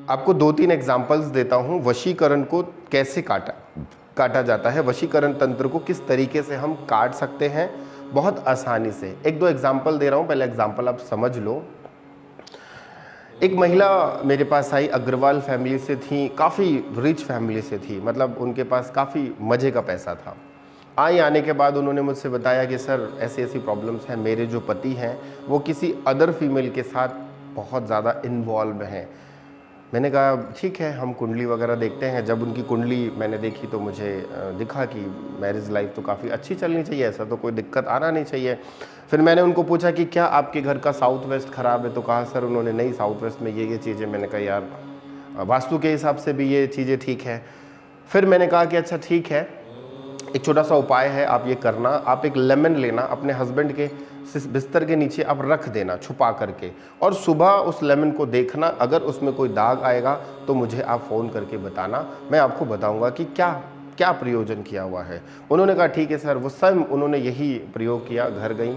आपको 2-3 एग्जांपल्स देता हूँ वशीकरण को कैसे काटा जाता है, वशीकरण तंत्र को किस तरीके से हम काट सकते हैं बहुत आसानी से। 1-2 एग्जांपल दे रहा हूँ, पहले एग्जांपल आप समझ लो। एक महिला मेरे पास आई, अग्रवाल फैमिली से थी, काफ़ी रिच फैमिली से थी, मतलब उनके पास काफ़ी मज़े का पैसा था। आने के बाद उन्होंने मुझसे बताया कि सर ऐसी ऐसी प्रॉब्लम्स हैं, मेरे जो पति हैं वो किसी अदर फीमेल के साथ बहुत ज़्यादा इन्वॉल्व हैं। मैंने कहा ठीक है, हम कुंडली वगैरह देखते हैं। जब उनकी कुंडली मैंने देखी तो मुझे दिखा कि मैरिज लाइफ तो काफ़ी अच्छी चलनी चाहिए, ऐसा तो कोई दिक्कत आना नहीं चाहिए। फिर मैंने उनको पूछा कि क्या आपके घर का साउथ वेस्ट ख़राब है, तो कहा सर उन्होंने नहीं, साउथ वेस्ट में ये चीज़ें। मैंने कहा यार वास्तु के हिसाब से भी ये चीज़ें ठीक है। फिर मैंने कहा कि अच्छा ठीक है, एक छोटा सा उपाय है, आप ये करना, आप एक लेमन लेना, अपने हस्बैंड के बिस्तर के नीचे आप रख देना छुपा करके, और सुबह उस लेमन को देखना, अगर उसमें कोई दाग आएगा तो मुझे आप फ़ोन करके बताना, मैं आपको बताऊंगा कि क्या क्या प्रयोजन किया हुआ है। उन्होंने कहा ठीक है सर। वो स्वयं उन्होंने यही प्रयोग किया। घर गई,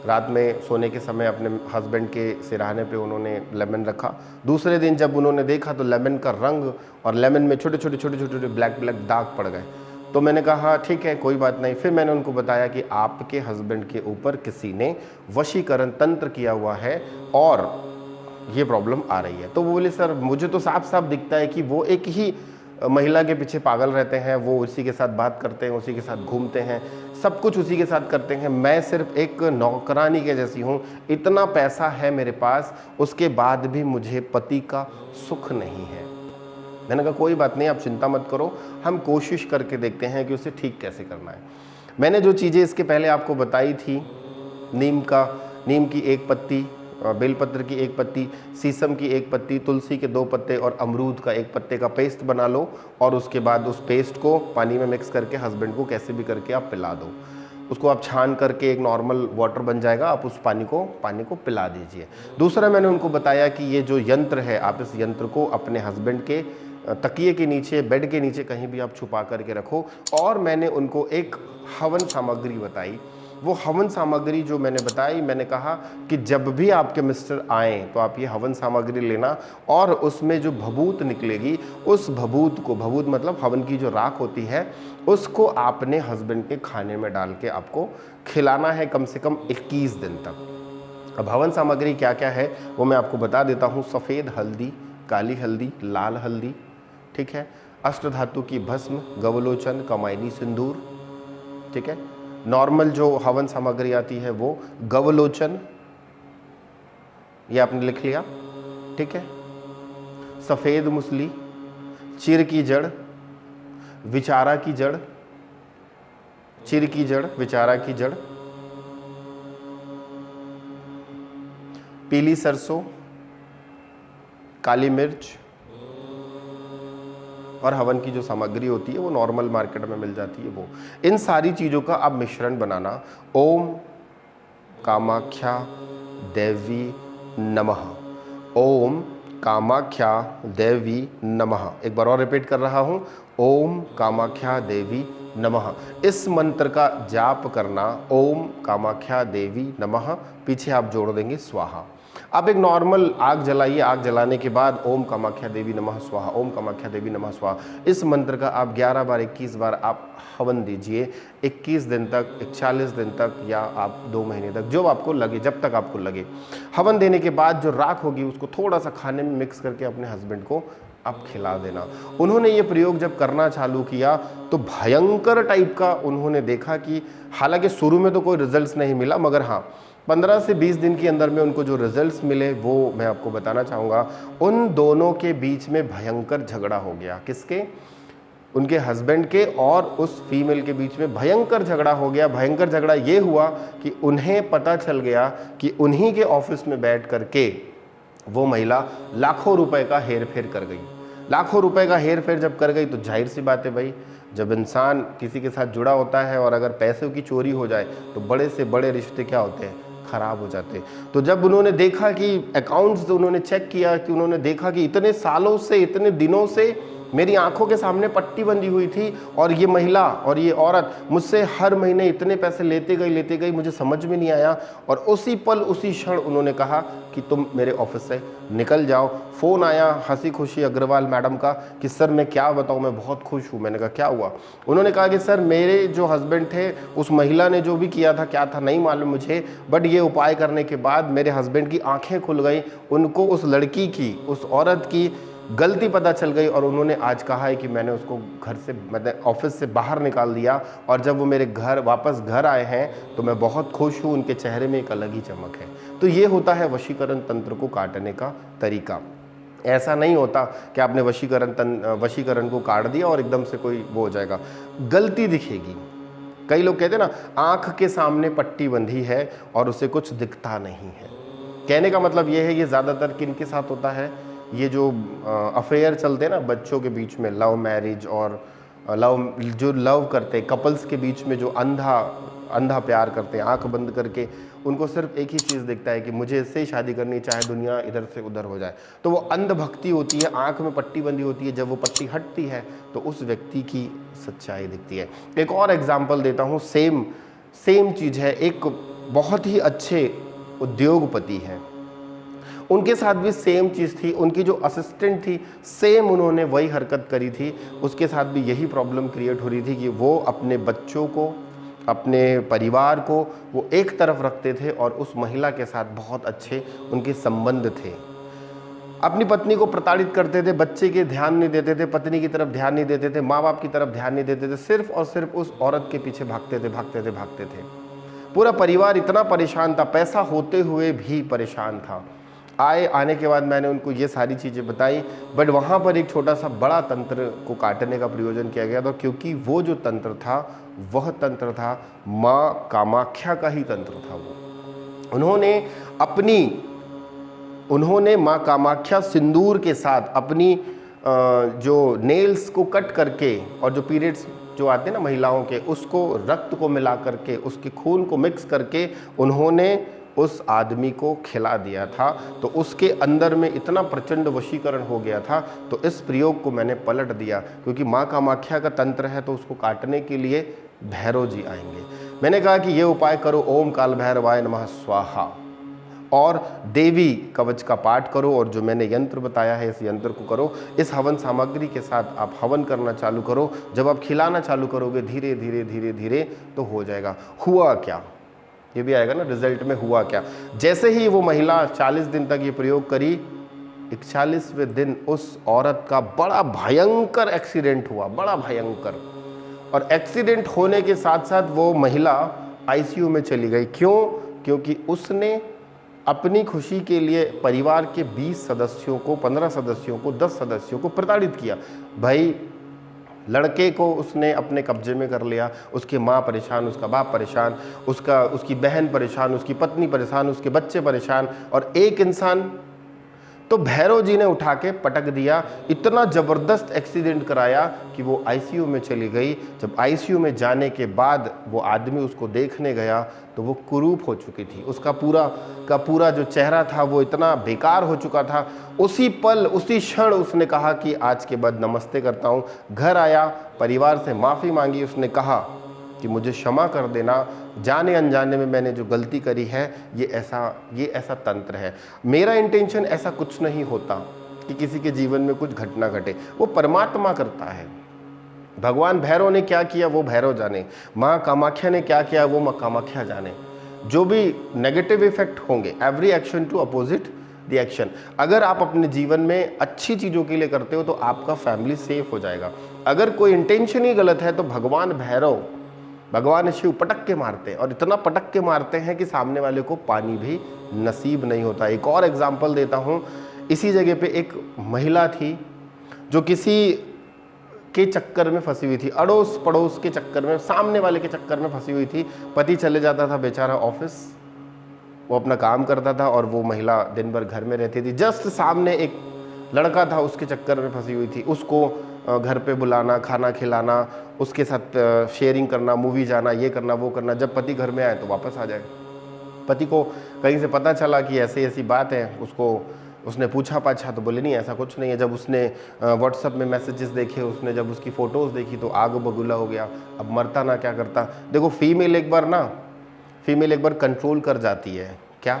रात में सोने के समय अपने हस्बैंड के सिरहाने पे उन्होंने लेमन रखा। दूसरे दिन जब उन्होंने देखा तो लेमन का रंग और लेमन में छोटे छोटे ब्लैक दाग पड़ गए। तो मैंने कहा ठीक है, कोई बात नहीं। फिर मैंने उनको बताया कि आपके हस्बैंड के ऊपर किसी ने वशीकरण तंत्र किया हुआ है और ये प्रॉब्लम आ रही है। तो वो बोले सर मुझे तो साफ साफ दिखता है कि वो एक ही महिला के पीछे पागल रहते हैं, वो उसी के साथ बात करते हैं, उसी के साथ घूमते हैं, सब कुछ उसी के साथ करते हैं। मैं सिर्फ एक नौकरानी के जैसी हूँ, इतना पैसा है मेरे पास, उसके बाद भी मुझे पति का सुख नहीं है। मैंने कहा कोई बात नहीं, आप चिंता मत करो, हम कोशिश करके देखते हैं कि उसे ठीक कैसे करना है। मैंने जो चीज़ें इसके पहले आपको बताई थी, नीम की 1 पत्ती, बेलपत्र की 1 पत्ती, शीशम की 1 पत्ती, तुलसी के 2 पत्ते और अमरूद का 1 पत्ते का पेस्ट बना लो, और उसके बाद उस पेस्ट को पानी में मिक्स करके हस्बैंड को कैसे भी करके आप पिला दो। उसको आप छान करके एक नॉर्मल वाटर बन जाएगा, आप उस पानी को पिला दीजिए। दूसरा मैंने उनको बताया कि ये जो यंत्र है, आप इस यंत्र को अपने हस्बैंड के तकिए के नीचे, बेड के नीचे कहीं भी आप छुपा करके रखो। और मैंने उनको एक हवन सामग्री बताई। वो हवन सामग्री जो मैंने बताई, मैंने कहा कि जब भी आपके मिस्टर आएँ तो आप ये हवन सामग्री लेना, और उसमें जो भभूत निकलेगी, उस भभूत को, भभूत मतलब हवन की जो राख होती है, उसको आपने हस्बैंड के खाने में डाल के आपको खिलाना है कम से कम 21 दिन तक। अब हवन सामग्री क्या क्या है वो मैं आपको बता देता हूँ। सफ़ेद हल्दी, काली हल्दी, लाल हल्दी, ठीक है, अष्टधातु की भस्म, गवलोचन, कमाइनी सिंदूर, ठीक है। नॉर्मल जो हवन सामग्री आती है वो गवलोचन, ये आपने लिख लिया, ठीक है। सफ़ेद मुसली, चिर की जड़, विचारा की जड़, चिर की जड़, विचारा की जड़, पीली सरसों, काली मिर्च, और हवन की जो सामग्री होती है वो नॉर्मल मार्केट में मिल जाती है वो। इन सारी चीज़ों का आप मिश्रण बनाना। ओम कामाख्या देवी नमः, ओम कामाख्या देवी नमः। एक बार और रिपीट कर रहा हूँ, ओम कामाख्या देवी नमः। इस मंत्र का जाप करना, ओम कामाख्या देवी नमः, पीछे आप जोड़ देंगे स्वाहा। आप एक नॉर्मल आग जलाइए, आग जलाने के बाद ओम कामाख्या देवी नमः स्वाहा, ओम कामाख्या देवी नमः स्वाहा, इस मंत्र का आप 11 बार 21 बार आप हवन दीजिए। 21 दिन तक, 41 दिन तक, या आप 2 महीने तक, जो आपको लगे, जब तक आपको लगे। हवन देने के बाद जो राख होगी उसको थोड़ा सा खाने में मिक्स करके अपने हस्बैंड को आप खिला देना। उन्होंने ये प्रयोग जब करना चालू किया तो भयंकर टाइप का उन्होंने देखा कि, हालांकि शुरू में तो कोई रिजल्ट्स नहीं मिला, मगर हाँ 15 से 20 दिन के अंदर में उनको जो रिजल्ट्स मिले वो मैं आपको बताना चाहूँगा। उन दोनों के बीच में भयंकर झगड़ा हो गया। किसके? उनके हस्बैंड के और उस फीमेल के बीच में भयंकर झगड़ा हो गया। भयंकर झगड़ा ये हुआ कि उन्हें पता चल गया कि उन्हीं के ऑफिस में बैठ करके वो महिला लाखों रुपए का हेर फेर कर गई। लाखों रुपए का हेर फेर जब कर गई तो जाहिर सी बात है भाई, जब इंसान किसी के साथ जुड़ा होता है और अगर पैसों की चोरी हो जाए तो बड़े से बड़े रिश्ते क्या होते हैं, खराब हो जाते हैं। तो जब उन्होंने देखा कि अकाउंट्स, उन्होंने चेक किया कि उन्होंने देखा कि इतने सालों से, इतने दिनों से मेरी आंखों के सामने पट्टी बंधी हुई थी और ये महिला और ये औरत मुझसे हर महीने इतने पैसे लेते गई, मुझे समझ में नहीं आया। और उसी पल उसी क्षण उन्होंने कहा कि तुम मेरे ऑफिस से निकल जाओ। फ़ोन आया हंसी खुशी अग्रवाल मैडम का कि सर मैं क्या बताऊँ, मैं बहुत खुश हूँ। मैंने कहा क्या हुआ? उन्होंने कहा कि सर मेरे जो हस्बैंड थे, उस महिला ने जो भी किया था, क्या था नहीं मालूम मुझे, बट ये उपाय करने के बाद मेरे हस्बैंड की आंखें खुल गई। उनको उस लड़की की, उस औरत की गलती पता चल गई और उन्होंने आज कहा है कि मैंने उसको घर से, मतलब ऑफिस से बाहर निकाल दिया। और जब वो मेरे वापस घर आए हैं तो मैं बहुत खुश हूँ, उनके चेहरे में एक अलग ही चमक है। तो ये होता है वशीकरण तंत्र को काटने का तरीका। ऐसा नहीं होता कि आपने वशीकरण को काट दिया और एकदम से कोई वो हो जाएगा, गलती दिखेगी। कई लोग कहते हैं ना, आंख के सामने पट्टी बंधी है और उसे कुछ दिखता नहीं है। कहने का मतलब ये है, ये ज़्यादातर किन के साथ होता है? ये जो अफेयर चलते हैं ना बच्चों के बीच में, लव मैरिज और लव करते हैं कपल्स के बीच में, जो अंधा प्यार करते हैं आंख बंद करके, उनको सिर्फ एक ही चीज़ दिखता है कि मुझे इससे ही शादी करनी, चाहे दुनिया इधर से उधर हो जाए। तो वो अंध भक्ति होती है, आंख में पट्टी बंधी होती है। जब वो पट्टी हटती है तो उस व्यक्ति की सच्चाई दिखती है। एक और एग्जाम्पल देता हूँ, सेम चीज़ है। एक बहुत ही अच्छे उद्योगपति हैं, उनके साथ भी सेम चीज़ थी। उनकी जो असिस्टेंट थी, सेम उन्होंने वही हरकत करी थी। उसके साथ भी यही प्रॉब्लम क्रिएट हो रही थी कि वो अपने बच्चों को, अपने परिवार को वो एक तरफ रखते थे और उस महिला के साथ बहुत अच्छे उनके संबंध थे। अपनी पत्नी को प्रताड़ित करते थे, बच्चे के ध्यान नहीं देते थे, पत्नी की तरफ ध्यान नहीं देते थे, माँ बाप की तरफ ध्यान नहीं देते थे, सिर्फ और सिर्फ उस औरत के पीछे भागते थे। पूरा परिवार इतना परेशान था, पैसा होते हुए भी परेशान था। आने के बाद मैंने उनको ये सारी चीज़ें बताई, बट वहाँ पर एक छोटा सा बड़ा तंत्र को काटने का प्रयोजन किया गया था, क्योंकि वो जो तंत्र था वह तंत्र था माँ कामाख्या का ही तंत्र था। वो उन्होंने माँ कामाख्या सिंदूर के साथ अपनी जो नेल्स को कट करके और जो पीरियड्स जो आते हैं ना महिलाओं के, उसको रक्त को मिला करके, उसके खून को मिक्स करके उन्होंने उस आदमी को खिला दिया था। तो उसके अंदर में इतना प्रचंड वशीकरण हो गया था। तो इस प्रयोग को मैंने पलट दिया, क्योंकि माँ कामाख्या का तंत्र है तो उसको काटने के लिए भैरव जी आएंगे। मैंने कहा कि ये उपाय करो, ओम काल भैरवाय नमः स्वाहा, और देवी कवच का पाठ करो, और जो मैंने यंत्र बताया है इस यंत्र को करो। इस हवन सामग्री के साथ आप हवन करना चालू करो। जब आप खिलाना चालू करोगे धीरे धीरे तो हो जाएगा। हुआ क्या, ये भी आएगा ना रिजल्ट में, हुआ क्या? जैसे ही वो महिला 40 दिन तक ये प्रयोग करी, 41वें दिन उस औरत का बड़ा भयंकर एक्सीडेंट हुआ, बड़ा भयंकर। और एक्सीडेंट होने के साथ साथ वो महिला आईसीयू में चली गई। क्यों? क्योंकि उसने अपनी खुशी के लिए परिवार के 20 सदस्यों को, 15 सदस्यों को, 10 सदस्यों को प्रताड़ित किया। भाई, लड़के को उसने अपने कब्जे में कर लिया, उसकी माँ परेशान, उसका बाप परेशान, उसकी बहन परेशान, उसकी पत्नी परेशान, उसके बच्चे परेशान, और एक इंसान तो भैरव जी ने उठा के पटक दिया। इतना ज़बरदस्त एक्सीडेंट कराया कि वो आईसीयू में चली गई। जब आईसीयू में जाने के बाद वो आदमी उसको देखने गया तो वो कुरूप हो चुकी थी। उसका पूरा जो चेहरा था वो इतना बेकार हो चुका था। उसी पल, उसी क्षण उसने कहा कि आज के बाद नमस्ते करता हूँ। घर आया, परिवार से माफ़ी मांगी। उसने कहा कि मुझे क्षमा कर देना, जाने अनजाने में मैंने जो गलती करी है, ये ऐसा तंत्र है। मेरा इंटेंशन ऐसा कुछ नहीं होता कि किसी के जीवन में कुछ घटना घटे, वो परमात्मा करता है। भगवान भैरव ने क्या किया वो भैरव जाने, माँ कामाख्या ने क्या किया वो माँ कामाख्या जाने। जो भी नेगेटिव इफेक्ट होंगे, every action to opposite the action. अगर आप अपने जीवन में अच्छी चीज़ों के लिए करते हो तो आपका फैमिली सेफ हो जाएगा। अगर कोई इंटेंशन ही गलत है तो भगवान शिव पटक के मारते हैं, और इतना पटक के मारते हैं कि सामने वाले को पानी भी नसीब नहीं होता। एक और एग्जाम्पल देता हूँ। इसी जगह पे एक महिला थी जो किसी के चक्कर में फंसी हुई थी, अड़ोस पड़ोस के चक्कर में, सामने वाले के चक्कर में फंसी हुई थी। पति चले जाता था बेचारा ऑफिस, वो अपना काम करता था और वो महिला दिन भर घर में रहती थी। जस्ट सामने एक लड़का था, उसके चक्कर में फंसी हुई थी। उसको घर पे बुलाना, खाना खिलाना, उसके साथ शेयरिंग करना, मूवी जाना, ये करना वो करना। जब पति घर में आए तो वापस आ जाए। पति को कहीं से पता चला कि ऐसी बात है, उसको उसने पूछा पाछा तो बोले नहीं ऐसा कुछ नहीं है। जब उसने व्हाट्सएप में मैसेजेस देखे, उसने जब उसकी फ़ोटोज़ देखी तो आग बबूला हो गया। अब मरता ना क्या करता। देखो फीमेल एक बार कंट्रोल कर जाती है। क्या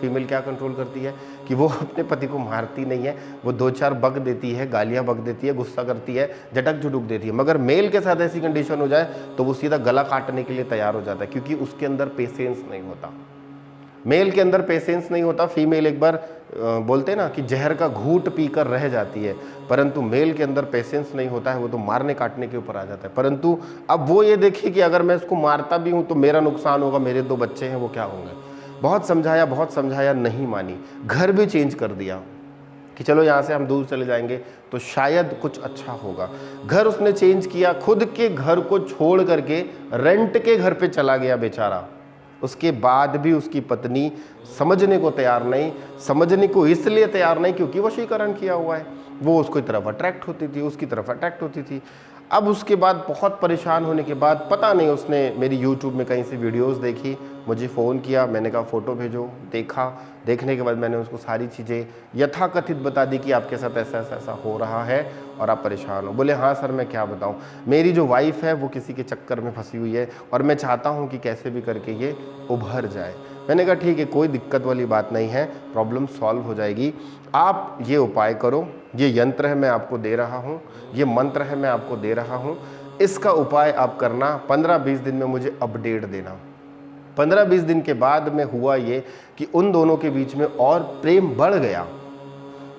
फीमेल क्या कंट्रोल करती है कि वो अपने पति को मारती नहीं है, वो 2-4 बक देती है, गालियां बक देती है, गुस्सा करती है, झटक झुटुक देती है। मगर मेल के साथ ऐसी कंडीशन हो जाए तो वो सीधा गला काटने के लिए तैयार हो जाता है, क्योंकि उसके अंदर पेशेंस नहीं होता। मेल के अंदर पेशेंस नहीं होता। फीमेल एक बार बोलते हैं ना कि जहर का घूंट पीकर रह जाती है, परंतु मेल के अंदर पेशेंस नहीं होता है, वो तो मारने काटने के ऊपर आ जाता है। परंतु अब वो ये देखिए कि अगर मैं इसको मारता भी हूँ तो मेरा नुकसान होगा, मेरे 2 बच्चे हैं वो क्या होंगे। बहुत समझाया नहीं मानी। घर भी चेंज कर दिया कि चलो यहाँ से हम दूर चले जाएंगे तो शायद कुछ अच्छा होगा। घर उसने चेंज किया, खुद के घर को छोड़ करके रेंट के घर पे चला गया बेचारा। उसके बाद भी उसकी पत्नी समझने को तैयार नहीं। समझने को इसलिए तैयार नहीं क्योंकि वशीकरण किया हुआ है। वो उसकी तरफ अट्रैक्ट होती थी, उसकी तरफ अट्रैक्ट होती थी। अब उसके बाद बहुत परेशान होने के बाद पता नहीं उसने मेरी यूट्यूब में कहीं से वीडियोस देखी, मुझे फ़ोन किया, मैंने कहा फ़ोटो भेजो। देखा, देखने के बाद मैंने उसको सारी चीज़ें यथाकथित बता दी कि आपके साथ ऐसा ऐसा ऐसा हो रहा है और आप परेशान हो। बोले हाँ सर मैं क्या बताऊं, मेरी जो वाइफ़ है वो किसी के चक्कर में फंसी हुई है और मैं चाहता हूं कि कैसे भी करके ये उभर जाए। मैंने कहा ठीक है, कोई दिक्कत वाली बात नहीं है, प्रॉब्लम सॉल्व हो जाएगी। आप ये उपाय करो, ये यंत्र है मैं आपको दे रहा हूँ, ये मंत्र है मैं आपको दे रहा हूँ, इसका उपाय आप करना, 15-20 दिन में मुझे अपडेट देना। 15-20 दिन के बाद में हुआ ये कि उन दोनों के बीच में और प्रेम बढ़ गया।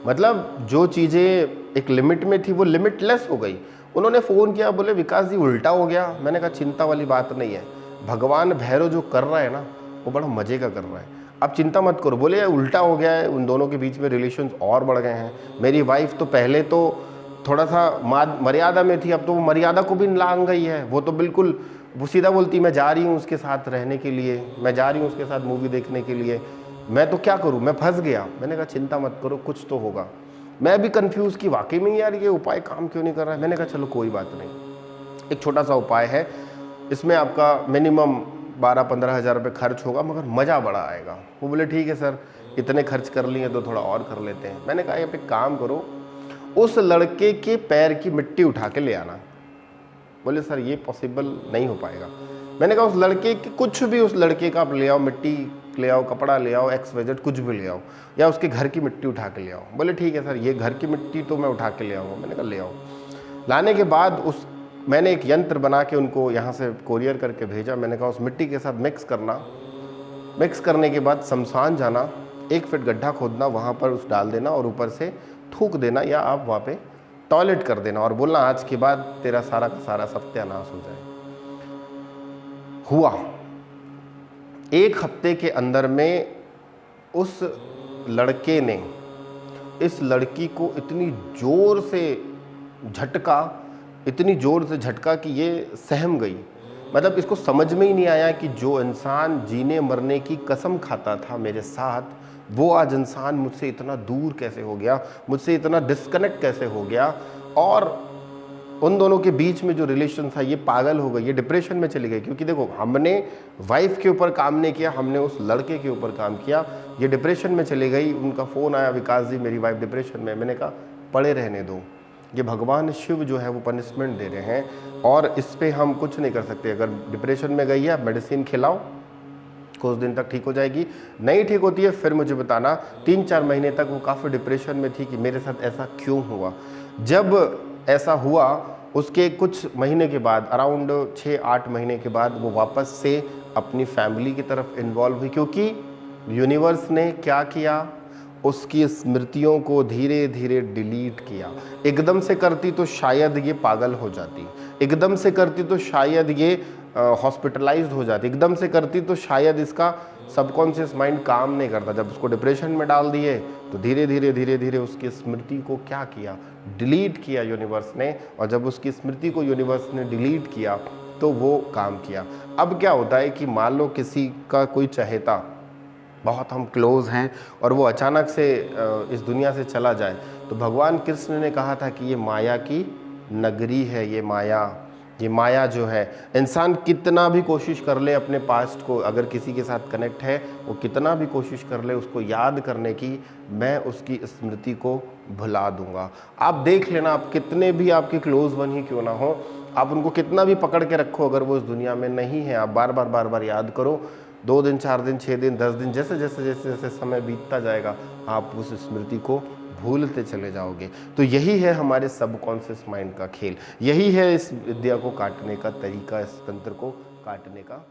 मतलब जो चीज़ें एक लिमिट में थी वो लिमिटलेस हो गई। उन्होंने फ़ोन किया, बोले विकास जी उल्टा हो गया। मैंने कहा चिंता वाली बात नहीं है, भगवान भैरव जो कर रहा है ना वो बड़ा मज़े का कर रहा है, आप चिंता मत करो। बोले उल्टा हो गया है, उन दोनों के बीच में रिलेशंस और बढ़ गए हैं। मेरी वाइफ तो पहले तो थोड़ा सा मर्यादा में थी, अब तो वो मर्यादा को भी लांघ गई है। वो तो बिल्कुल वो सीधा बोलती मैं जा रही हूँ उसके साथ रहने के लिए, मैं जा रही हूँ उसके साथ मूवी देखने के लिए, मैं तो क्या करूँ, मैं फंस गया। मैंने कहा चिंता मत करो, कुछ तो होगा। मैं भी कंफ्यूज कि वाकई में यार ये उपाय काम क्यों नहीं कर रहा है। मैंने कहा चलो कोई बात नहीं, एक छोटा सा उपाय है, इसमें आपका मिनिमम 12-15 हज़ार रुपये खर्च होगा मगर मज़ा बड़ा आएगा। वो बोले ठीक है सर, इतने खर्च कर लिए तो थोड़ा और कर लेते हैं। मैंने कहा आप एक काम करो, उस लड़के के पैर की मिट्टी उठा के ले आना। बोले सर ये पॉसिबल नहीं हो पाएगा। मैंने कहा उस लड़के की कुछ भी, उस लड़के का आप ले आओ, मिट्टी ले आओ, कपड़ा ले आओ, XYZ कुछ भी ले आओ, या उसके घर की मिट्टी उठा के ले आओ। बोले ठीक है सर, ये घर की मिट्टी तो मैं उठा के ले आऊँगा। मैंने कहा ले आओ। लाने के बाद मैंने एक यंत्र बना के उनको यहाँ से कोरियर करके भेजा। मैंने कहा उस मिट्टी के साथ मिक्स करना, मिक्स करने के बाद शमशान जाना, 1 फीट गड्ढा खोदना, वहाँ पर उस डाल देना और ऊपर से थूक देना, या आप वहाँ पे टॉयलेट कर देना और बोलना आज के बाद तेरा सारा का सारा सत्यानाश हो जाए। हुआ 1 हफ्ते के अंदर में उस लड़के ने इस लड़की को इतनी जोर से झटका कि ये सहम गई। मतलब इसको समझ में ही नहीं आया कि जो इंसान जीने मरने की कसम खाता था मेरे साथ, वो आज इंसान मुझसे इतना दूर कैसे हो गया, मुझसे इतना डिस्कनेक्ट कैसे हो गया। और उन दोनों के बीच में जो रिलेशन था ये पागल हो गई, ये डिप्रेशन में चली गई। क्योंकि देखो हमने वाइफ के ऊपर काम नहीं किया, हमने उस लड़के के ऊपर काम किया। ये डिप्रेशन में चली गई। उनका फ़ोन आया, विकास जी मेरी वाइफ डिप्रेशन में। मैंने कहा पड़े रहने दो, ये भगवान शिव जो है वो पनिशमेंट दे रहे हैं और इस पर हम कुछ नहीं कर सकते। अगर डिप्रेशन में गई है मेडिसिन खिलाओ, कुछ दिन तक ठीक हो जाएगी। नहीं ठीक होती है फिर मुझे बताना। 3-4 महीने तक वो काफ़ी डिप्रेशन में थी कि मेरे साथ ऐसा क्यों हुआ। जब ऐसा हुआ उसके कुछ महीने के बाद, अराउंड 6-8 महीने के बाद, वो वापस से अपनी फैमिली की तरफ इन्वॉल्व हुई। क्योंकि यूनिवर्स ने क्या किया, उसकी स्मृतियों को धीरे धीरे डिलीट किया। एकदम से करती तो शायद ये पागल हो जाती, एकदम से करती तो शायद ये हॉस्पिटलाइज्ड हो जाती, एकदम से करती तो शायद इसका सबकॉन्शियस माइंड काम नहीं करता। जब उसको डिप्रेशन में डाल दिए तो धीरे धीरे उसकी स्मृति को क्या किया, डिलीट किया यूनिवर्स ने। और जब उसकी स्मृति को यूनिवर्स ने डिलीट किया तो वो काम किया। अब क्या होता है कि मान लो किसी का कोई चहेता, बहुत हम क्लोज़ हैं, और वो अचानक से इस दुनिया से चला जाए, तो भगवान कृष्ण ने कहा था कि ये माया की नगरी है, ये माया ये माया जो है, इंसान कितना भी कोशिश कर ले अपने पास्ट को, अगर किसी के साथ कनेक्ट है, वो कितना भी कोशिश कर ले उसको याद करने की, मैं उसकी स्मृति को भुला दूंगा। आप देख लेना, आप कितने भी आपके क्लोज वन ही क्यों ना हो, आप उनको कितना भी पकड़ के रखो, अगर वो इस दुनिया में नहीं है, आप बार बार याद करो, 2 दिन 4 दिन 6 दिन 10 दिन, जैसे जैसे जैसे जैसे समय बीतता जाएगा, आप उस स्मृति को भूलते चले जाओगे। तो यही है हमारे सबकॉन्शियस माइंड का खेल, यही है इस विद्या को काटने का तरीका, इस तंत्र को काटने का